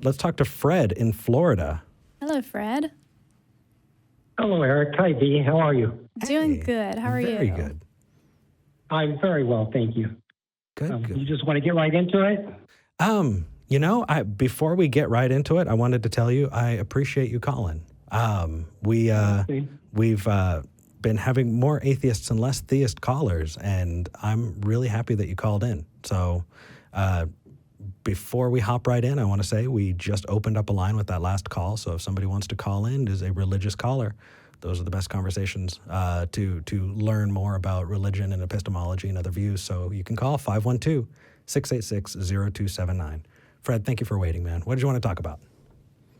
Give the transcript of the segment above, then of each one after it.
Let's talk to Fred in Florida. Hello, Fred. Hello, Eric. Hi, V. How are you? Doing good. How are you? Very good. I'm very well, thank you. Good. You just want to get right into it? Before we get right into it, I wanted to tell you I appreciate you calling. We've been having more atheists and less theist callers, and I'm really happy that you called in. So before we hop right in, I want to say we just opened up a line with that last call. So if somebody wants to call in as a religious caller, those are the best conversations to learn more about religion and epistemology and other views. So you can call 512-686-0279. Fred, thank you for waiting, man. What did you want to talk about?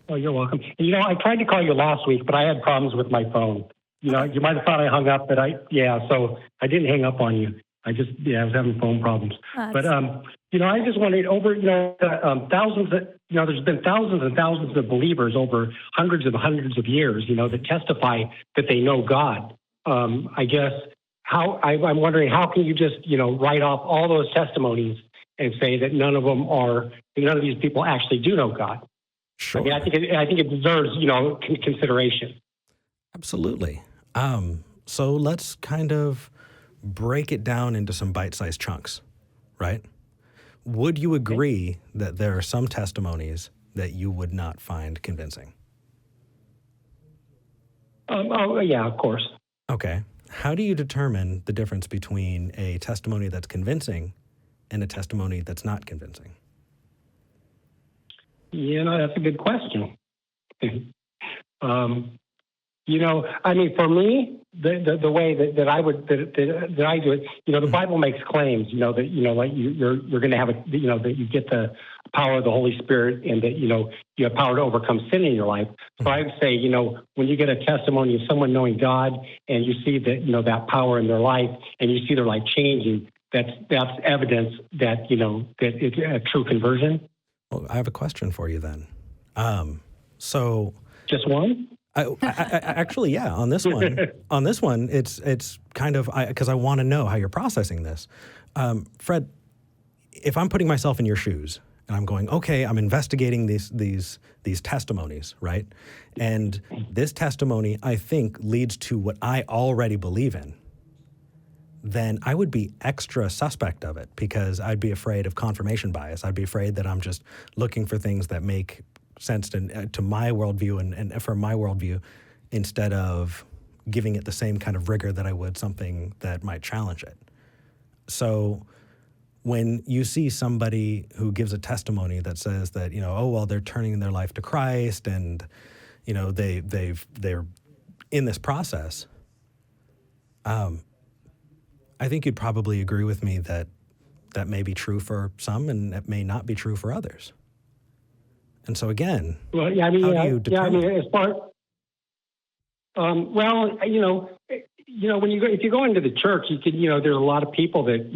Oh, you're welcome. I tried to call you last week, but I had problems with my phone. You might have thought I hung up, but so I didn't hang up on you. I was having phone problems. But, I just wanted thousands there's been thousands and thousands of believers over hundreds of years, that testify that they know God. I guess I'm wondering, how can you just, write off all those testimonies and say that none of these people actually do know God? Sure. I mean, I think it deserves, consideration. Absolutely. So let's kind of break it down into some bite-sized chunks, right? Would you agree that there are some testimonies that you would not find convincing? Yeah, of course. Okay. How do you determine the difference between a testimony that's convincing and a testimony that's not convincing? That's a good question. For me, the way that I would that I do it, the Bible makes claims, that like you're going to have that you get the power of the Holy Spirit, and that you have power to overcome sin in your life. So I would say, when you get a testimony of someone knowing God, and you see that that power in their life, and you see their life changing, that's evidence that that it's a true conversion. Well, I have a question for you then. So just one. I actually, yeah. On this one, it's kind of because I want to know how you're processing this, Fred. If I'm putting myself in your shoes and I'm going, okay, I'm investigating these testimonies, right? And this testimony, I think, leads to what I already believe in. Then I would be extra suspect of it, because I'd be afraid of confirmation bias. I'd be afraid that I'm just looking for things that make sense to my worldview and from my worldview, instead of giving it the same kind of rigor that I would something that might challenge it. So when you see somebody who gives a testimony that says that, they're turning their life to Christ, and, they're in this process, I think you'd probably agree with me that that may be true for some and it may not be true for others. And so again, how do you determine? As far, when if you go into the church, you can, there's a lot of people that,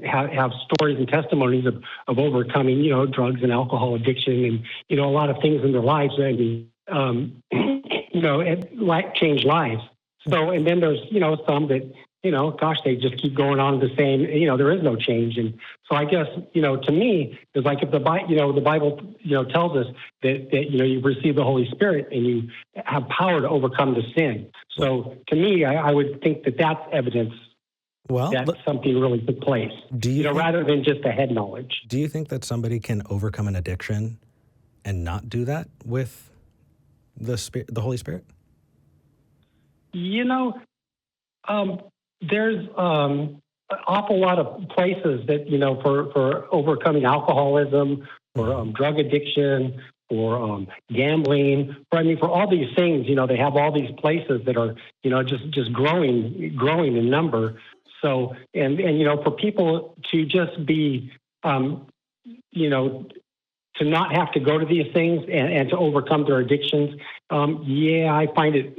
have stories and testimonies of overcoming, drugs and alcohol addiction, and, a lot of things in their lives that, change lives. So, and then there's, some that, they just keep going on the same, there is no change. And so I guess, to me, it's like if the Bible, tells us that, you've received the Holy Spirit and you have power to overcome the sin. So to me, I would think that that's evidence that something really took place, rather than just a head knowledge. Do you think that somebody can overcome an addiction and not do that with the Holy Spirit? There's an awful lot of places that, for overcoming alcoholism, or drug addiction, or gambling. For all these things, they have all these places that are, just growing in number. So, and for people to just be, to not have to go to these things and to overcome their addictions, I find it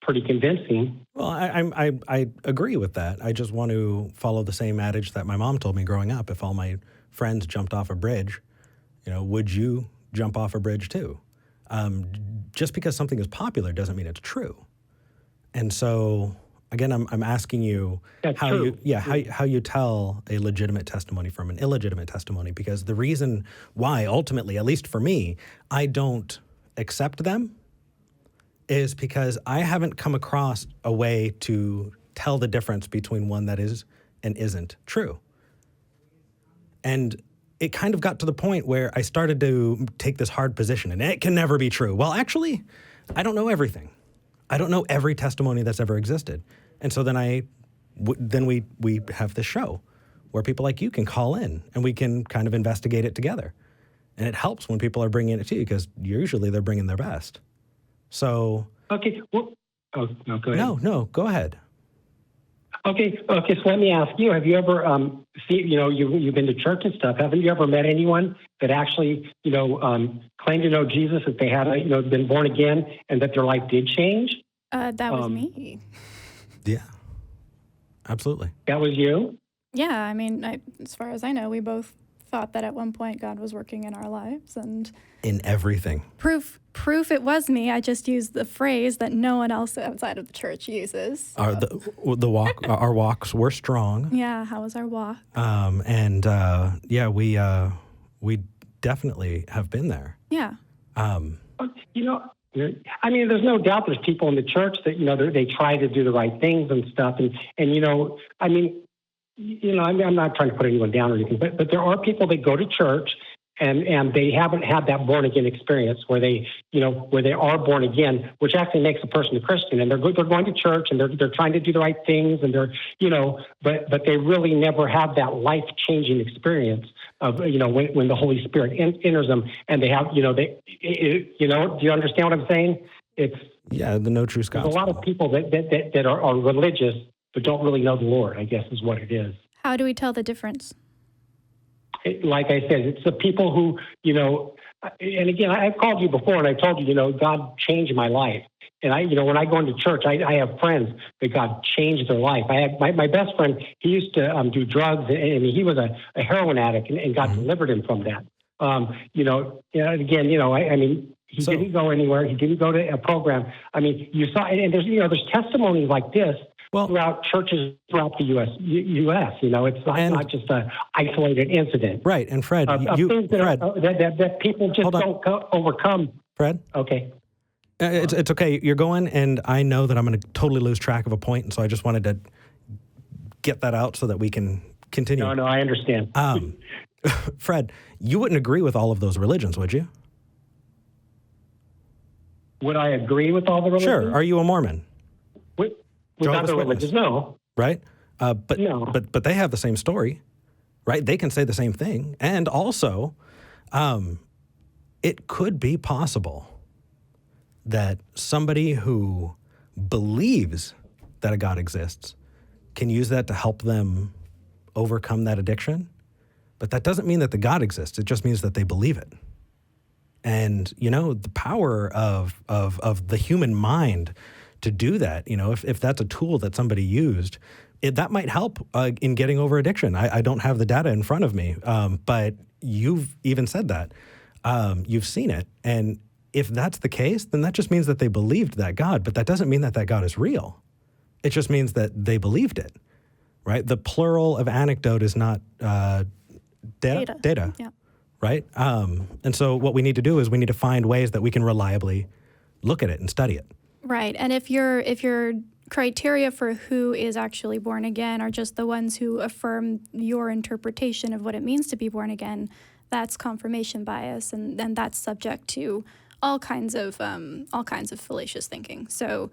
pretty convincing. Well, I agree with that. I just want to follow the same adage that my mom told me growing up. If all my friends jumped off a bridge, would you jump off a bridge too? Just because something is popular doesn't mean it's true. And so Again, I'm asking you That's how true. how you tell a legitimate testimony from an illegitimate testimony, because the reason why ultimately, at least for me, I don't accept them is because I haven't come across a way to tell the difference between one that is and isn't true. And it kind of got to the point where I started to take this hard position, and it can never be true. Well, actually, I don't know everything. I don't know every testimony that's ever existed. And so then we have this show where people like you can call in and we can kind of investigate it together. And it helps when people are bringing it to you, because usually they're bringing their best. So. Okay. Well, no, go ahead. No, go ahead. Okay. So let me ask you: have you ever you've been to church and stuff? Haven't you ever met anyone that actually claimed to know Jesus, that they had been born again, and that their life did change? That was me. Yeah, absolutely. That was you? Yeah, I mean, as far as I know, we both thought that at one point God was working in our lives, and in everything. Proof it was me. I just used the phrase that no one else outside of the church uses. So. Our walks were strong. Yeah, how was our walk? We definitely have been there. Yeah. I mean, there's no doubt there's people in the church that they try to do the right things and stuff, I'm not trying to put anyone down or anything, but there are people that go to church and they haven't had that born again experience where they are born again, which actually makes a person a Christian. And they're going to church and they're trying to do the right things, and but they really never have that life changing experience of when the Holy Spirit enters them, and they have do you understand what I'm saying? It's the no true gospel. There's a lot of people that are religious but don't really know the Lord, I guess, is what it is. How do we tell the difference? Like I said, it's the people who, and again, I've called you before and I told you, God changed my life. And when I go into church, I have friends that God changed their life. I have my best friend, he used to do drugs, and he was a heroin addict, and God delivered him from that. He didn't go anywhere. He didn't go to a program. I mean, you saw, and there's testimonies like this throughout churches throughout the U.S. It's not just an isolated incident. Right. And Fred, that people just don't overcome. Fred? Okay. It's okay. You're going, and I know that I'm going to totally lose track of a point, and so I just wanted to get that out so that we can continue. No, I understand. Fred, you wouldn't agree with all of those religions, would you? Would I agree with all the religions? Sure. Are you a Mormon? With other religions, no. Right? But no. But they have the same story, right? They can say the same thing. And also, it could be possible that somebody who believes that a God exists can use that to help them overcome that addiction. But that doesn't mean that the God exists. It just means that they believe it. And, the power of the human mind to do that, if that's a tool that somebody used, that might help in getting over addiction. I don't have the data in front of me, but you've even said that. You've seen it. And if that's the case, then that just means that they believed that God, but that doesn't mean that that God is real. It just means that they believed it, right? The plural of anecdote is not data. Yeah. Right? And so what we need to do is we need to find ways that we can reliably look at it and study it. Right. And if your criteria for who is actually born again are just the ones who affirm your interpretation of what it means to be born again, that's confirmation bias, and that's subject to all kinds of fallacious thinking. So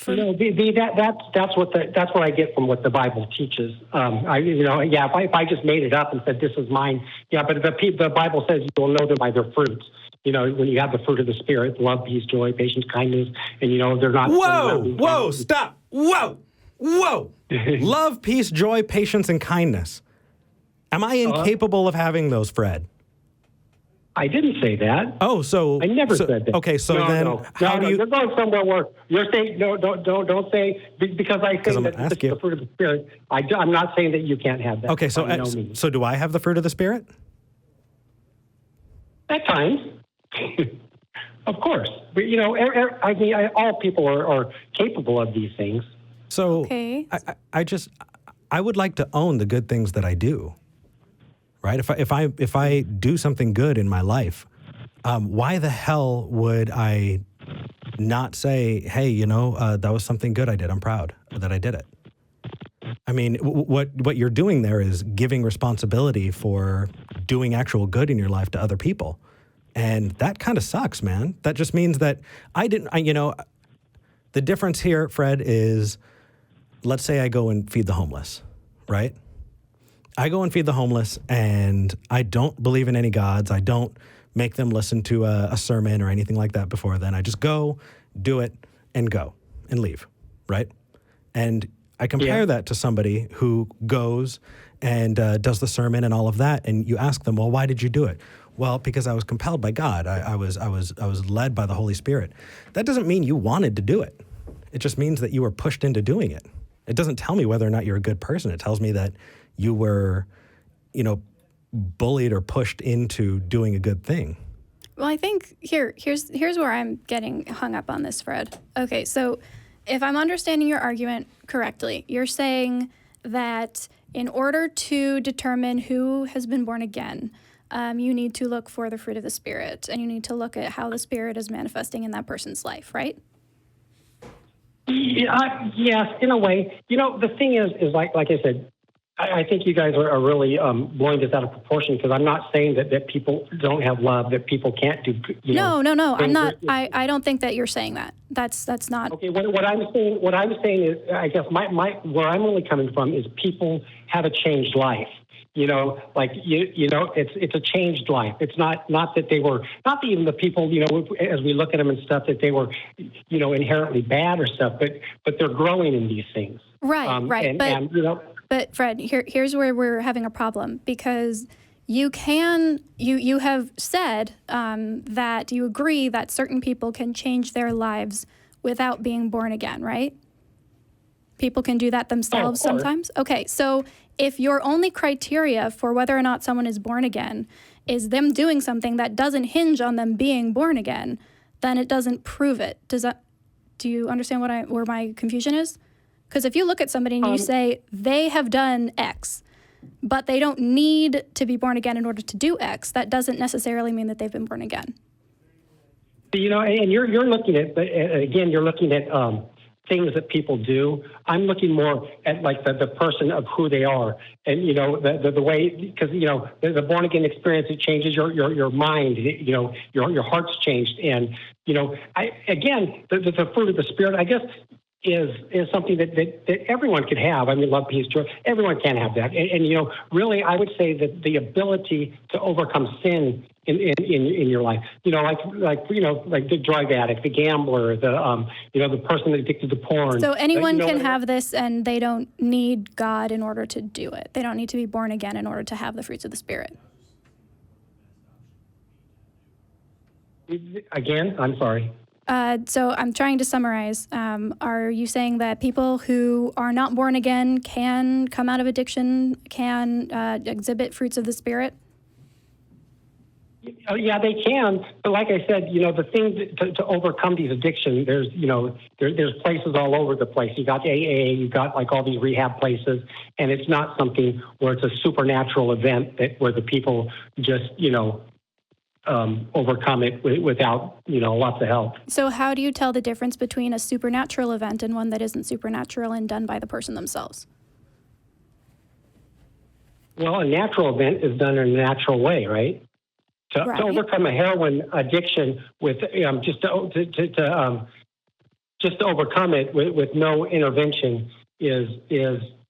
that's what I get from what the Bible teaches. If I just made it up and said this is mine, but the Bible says you will know them by their fruits. When you have the fruit of the Spirit, love, peace, joy, patience, kindness, and they're not. Whoa, stop. Whoa. Love, peace, joy, patience, and kindness. Am I incapable of having those, Fred? I didn't say that. Oh, so I never said that. Okay, so how do you? You're going somewhere where you're saying no. Don't say because I say that it's the fruit of the Spirit. I'm not saying that you can't have that. Okay, so do I have the fruit of the Spirit? At times, of course. But all people are capable of these things. So Okay. I would like to own the good things that I do, right? If I do something good in my life, why the hell would I not say, hey, that was something good I did. I'm proud that I did it. I mean, what you're doing there is giving responsibility for doing actual good in your life to other people. And that kind of sucks, man. That just means that the difference here, Fred, is let's say I go and feed the homeless, right? I go and feed the homeless and I don't believe in any gods. I don't make them listen to a sermon or anything like that before then. I just go, do it, and go and leave, right? And I compare that to somebody who goes and does the sermon and all of that, and you ask them, well, why did you do it? Well, because I was compelled by God. I was led by the Holy Spirit. That doesn't mean you wanted to do it. It just means that you were pushed into doing it. It doesn't tell me whether or not you're a good person. It tells me that you were, bullied or pushed into doing a good thing. Well, I think here's where I'm getting hung up on this, Fred. Okay, so if I'm understanding your argument correctly, you're saying that in order to determine who has been born again, you need to look for the fruit of the Spirit, and you need to look at how the Spirit is manifesting in that person's life, right? Yeah, yes, in a way. The thing is like I said, I think you guys are really blowing this out of proportion, because I'm not saying that people don't have love, that people can't do. No. I'm not. I don't think that you're saying that. That's not. Okay. What I'm saying is, I guess where I'm really coming from is people have a changed life. It's a changed life. It's not that they were, not that even the people, as we look at them and stuff, that they were, inherently bad or stuff, but they're growing in these things. Right. But Fred, here's where we're having a problem, because you have said that you agree that certain people can change their lives without being born again, right? People can do that themselves sometimes. Okay, so if your only criteria for whether or not someone is born again is them doing something that doesn't hinge on them being born again, then it doesn't prove it. Do you understand where my confusion is? Because if you look at somebody and you say they have done X, but they don't need to be born again in order to do X, that doesn't necessarily mean that they've been born again. And you're looking at, again, you're looking at things that people do. I'm looking more at like the person of who they are, and the way, because the born again experience, it changes your mind. Your heart's changed, and the fruit of the Spirit, I guess, is something that everyone could have. I mean, love, peace, joy. Everyone can have that, and really, I would say that the ability to overcome sin in your life, like the drug addict, the gambler, the person addicted to porn. So anyone can have this, and they don't need God in order to do it. They don't need to be born again in order to have the fruits of the Spirit. Again, I'm sorry. So I'm trying to summarize. Are you saying that people who are not born again can come out of addiction, can exhibit fruits of the Spirit? Oh, yeah, they can. But like I said, the thing to overcome these addictions, there's places all over the place. You got AA, you got like all these rehab places, and it's not something where it's a supernatural event where the people just, overcome it without, lots of help. So how do you tell the difference between a supernatural event and one that isn't supernatural and done by the person themselves? Well, a natural event is done in a natural way, right? To overcome a heroin addiction with just to overcome it with no intervention is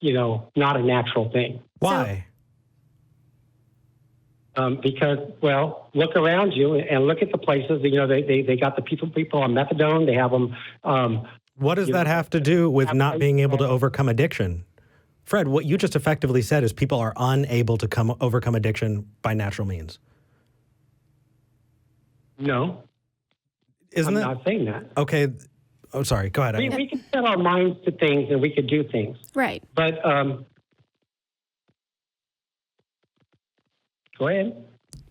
not a natural thing. Why? Because, look around you and look at the places. They got the people on methadone. They have them. What does that have to do with not being able to overcome addiction? Fred, what you just effectively said is people are unable to overcome addiction by natural means. No. I'm not saying that. Okay. Oh, sorry. Go ahead. We can set our minds to things and we could do things. Right. But go ahead.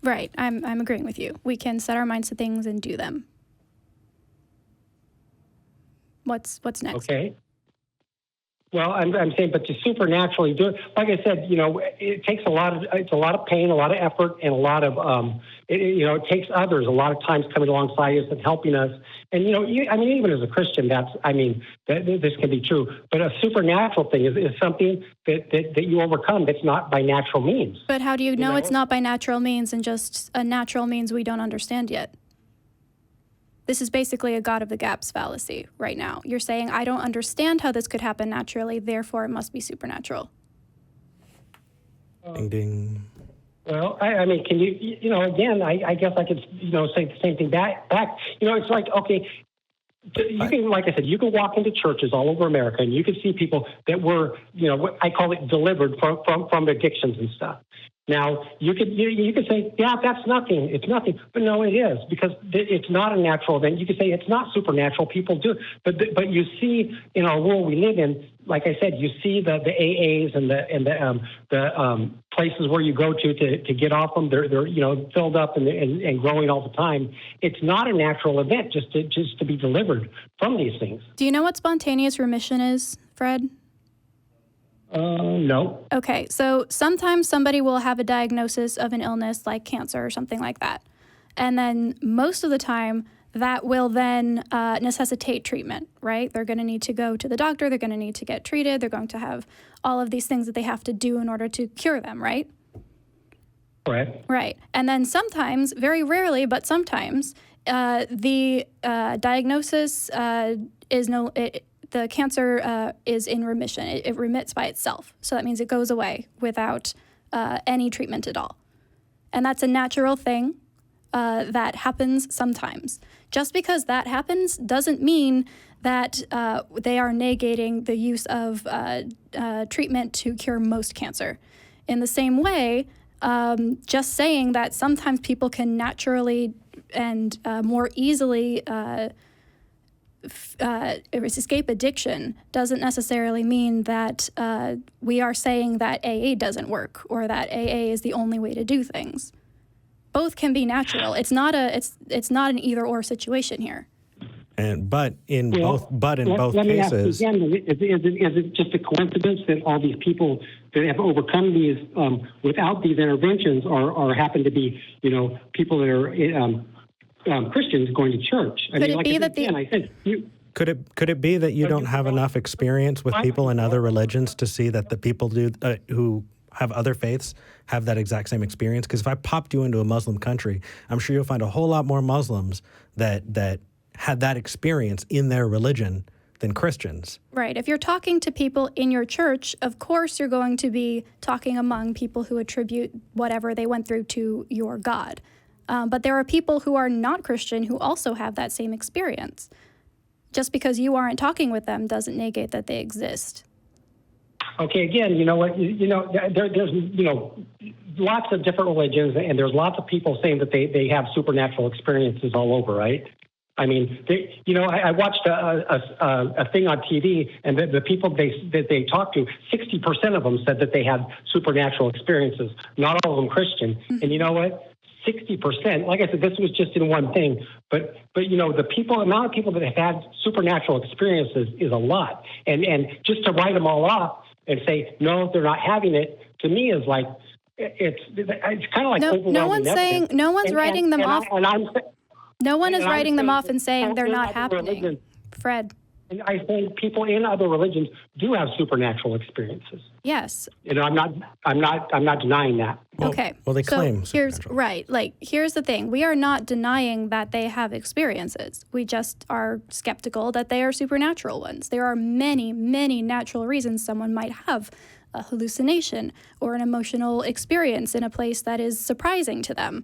Right. I'm agreeing with you. We can set our minds to things and do them. What's next? Okay. Well, I'm saying, but to supernaturally do it, like I said, it takes it's a lot of pain, a lot of effort, and a lot of, it takes others a lot of times coming alongside us and helping us. And, even as a Christian, this can be true. But a supernatural thing is something that you overcome that's not by natural means. But how do you know it's not by natural means and just a natural means we don't understand yet? This is basically a God of the gaps fallacy right now. You're saying, I don't understand how this could happen naturally, therefore it must be supernatural. Ding, ding. Well, I mean, can you, again, I guess I could, say the same thing back. It's like, okay, you can, like I said, you can walk into churches all over America and you can see people that were, I call it delivered from addictions and stuff. Now, you could say, yeah, that's nothing. It's nothing. But no, it is, because it's not a natural event. You could say it's not supernatural. People do it. But you see in our world we live in, like I said, you see the AAs and the places where you go to get off them. They're filled up and growing all the time. It's not a natural event just to be delivered from these things. Do you know what spontaneous remission is, Fred? No. Okay, so sometimes somebody will have a diagnosis of an illness like cancer or something like that. And then most of the time, that will then necessitate treatment, right? They're going to need to go to the doctor. They're going to need to get treated. They're going to have all of these things that they have to do in order to cure them, right? Correct. Right. And then sometimes, very rarely, but sometimes, the diagnosis the cancer is in remission. It remits by itself. So that means it goes away without any treatment at all. And that's a natural thing that happens sometimes. Just because that happens doesn't mean that they are negating the use of treatment to cure most cancer. In the same way, just saying that sometimes people can naturally and more easily escape addiction doesn't necessarily mean that we are saying that AA doesn't work or that AA is the only way to do things. Both can be natural. It's not an either or situation here. But in both let me ask cases, again, is it just a coincidence that all these people that have overcome these without these interventions are happen to be people that are Christians going to church? Could it be that Could it be that you don't have enough experience with people in other religions to see that the people who have other faiths have that exact same experience? Because if I popped you into a Muslim country, I'm sure you'll find a whole lot more Muslims that had that experience in their religion than Christians. Right. If you're talking to people in your church, of course you're going to be talking among people who attribute whatever they went through to your God. But there are people who are not Christian who also have that same experience. Just because you aren't talking with them doesn't negate that they exist. Okay, again, you know what? There's lots of different religions, and there's lots of people saying that they have supernatural experiences all over, right? I mean, I watched a thing on TV, and the people that they talked to, 60% of them said that they had supernatural experiences. Not all of them Christian. Mm-hmm. And you know what? 60%. Like I said, this was just in one thing, but the amount of people that have had supernatural experiences is a lot, and just to write them all off and say no, they're not having it, to me is like it's kind of like overwhelming. No one's writing them off. No one is writing them off and saying they're not happening. Fred. And I think people in other religions do have supernatural experiences. Yes. I'm not denying that. Okay. Well, they claim. Here's the thing. We are not denying that they have experiences. We just are skeptical that they are supernatural ones. There are many, many natural reasons someone might have a hallucination or an emotional experience in a place that is surprising to them.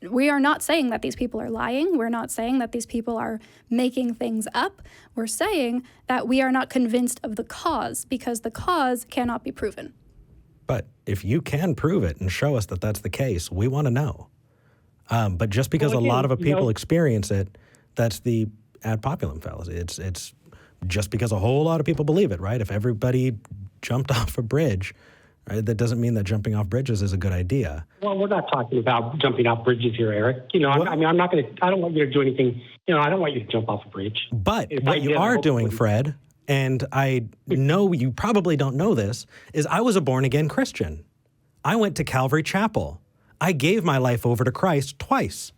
We are not saying that these people are lying. We're not saying that these people are making things up. We're saying that we are not convinced of the cause because the cause cannot be proven. But if you can prove it and show us that that's the case, we want to know. But just because a lot of people experience it, that's the ad populum fallacy. It's just because a whole lot of people believe it, right? If everybody jumped off a bridge, right, that doesn't mean that jumping off bridges is a good idea. Well, we're not talking about jumping off bridges here, Eric. I don't want you to do anything. I don't want you to jump off a bridge. But what you are doing, Fred, and I know you probably don't know this, is I was a born-again Christian. I went to Calvary Chapel. I gave my life over to Christ twice.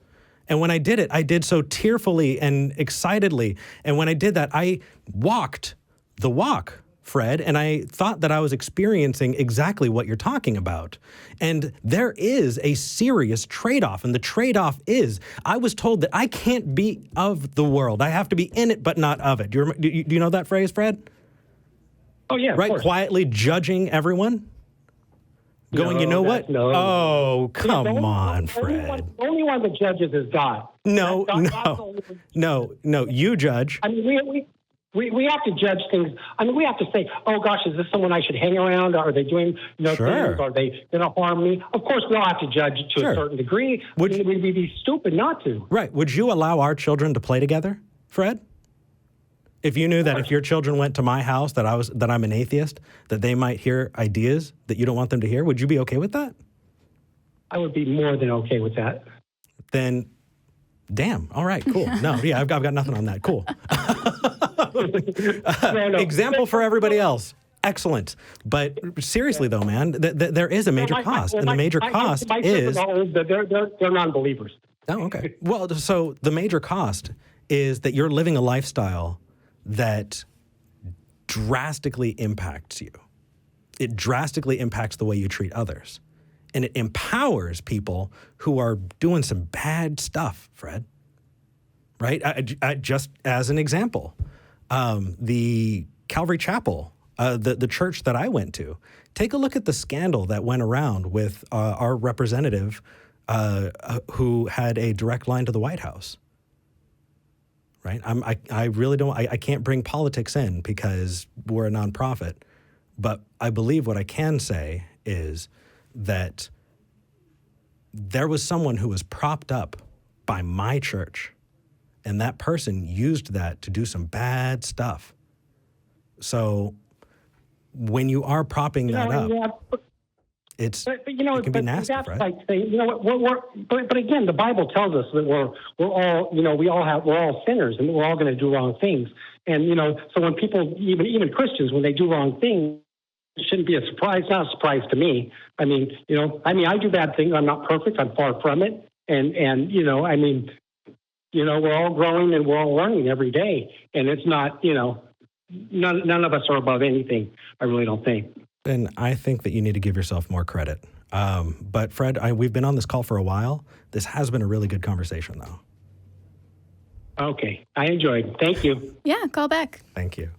And when I did it, I did so tearfully and excitedly. And when I did that, I walked the walk, Fred, and I thought that I was experiencing exactly what you're talking about. And there is a serious trade-off, and the trade-off is I was told that I can't be of the world. I have to be in it, but not of it. Do you know that phrase, Fred? Oh, yeah, right, quietly judging everyone? Going, no, you know what? No. Oh, come on, Fred. The only one that judges is God. No, God, no, you judge. I mean, we have to judge things. I mean, we have to say, oh, gosh, is this someone I should hang around? Are they doing things? Are they going to harm me? Of course, we all have to judge to a certain degree. We'd be stupid not to. Right. Would you allow our children to play together, Fred? If you knew that if your children went to my house that I'm an atheist, that they might hear ideas that you don't want them to hear, would you be okay with that? I would be more than okay with that. Then, damn. All right, cool. No, yeah, I've got nothing on that. Cool. No. Example for everybody else. Excellent. But seriously, though, man, there is a major cost, and the major cost is they're non-believers. Oh, okay. Well, so the major cost is that you're living a lifestyle that drastically impacts you. It drastically impacts the way you treat others. And it empowers people who are doing some bad stuff, Fred. Right? I just as an example, the Calvary Chapel, the church that I went to, take a look at the scandal that went around with our representative who had a direct line to the White House. Right? I really don't, I can't bring politics in because we're a nonprofit, but I believe what I can say is that there was someone who was propped up by my church, and that person used that to do some bad stuff. So when you are propping that up, it can be nasty, right? Like saying, but again, the Bible tells us that we're all sinners and we're all going to do wrong things. And so when people, even Christians, when they do wrong things, it shouldn't be a surprise. Not a surprise to me. I mean, I do bad things. I'm not perfect. I'm far from it. And we're all growing and we're all learning every day. And it's not, none of us are above anything. I really don't think. And I think that you need to give yourself more credit. But Fred, we've been on this call for a while. This has been a really good conversation, though. Okay. I enjoyed it. Thank you. Yeah, call back. Thank you.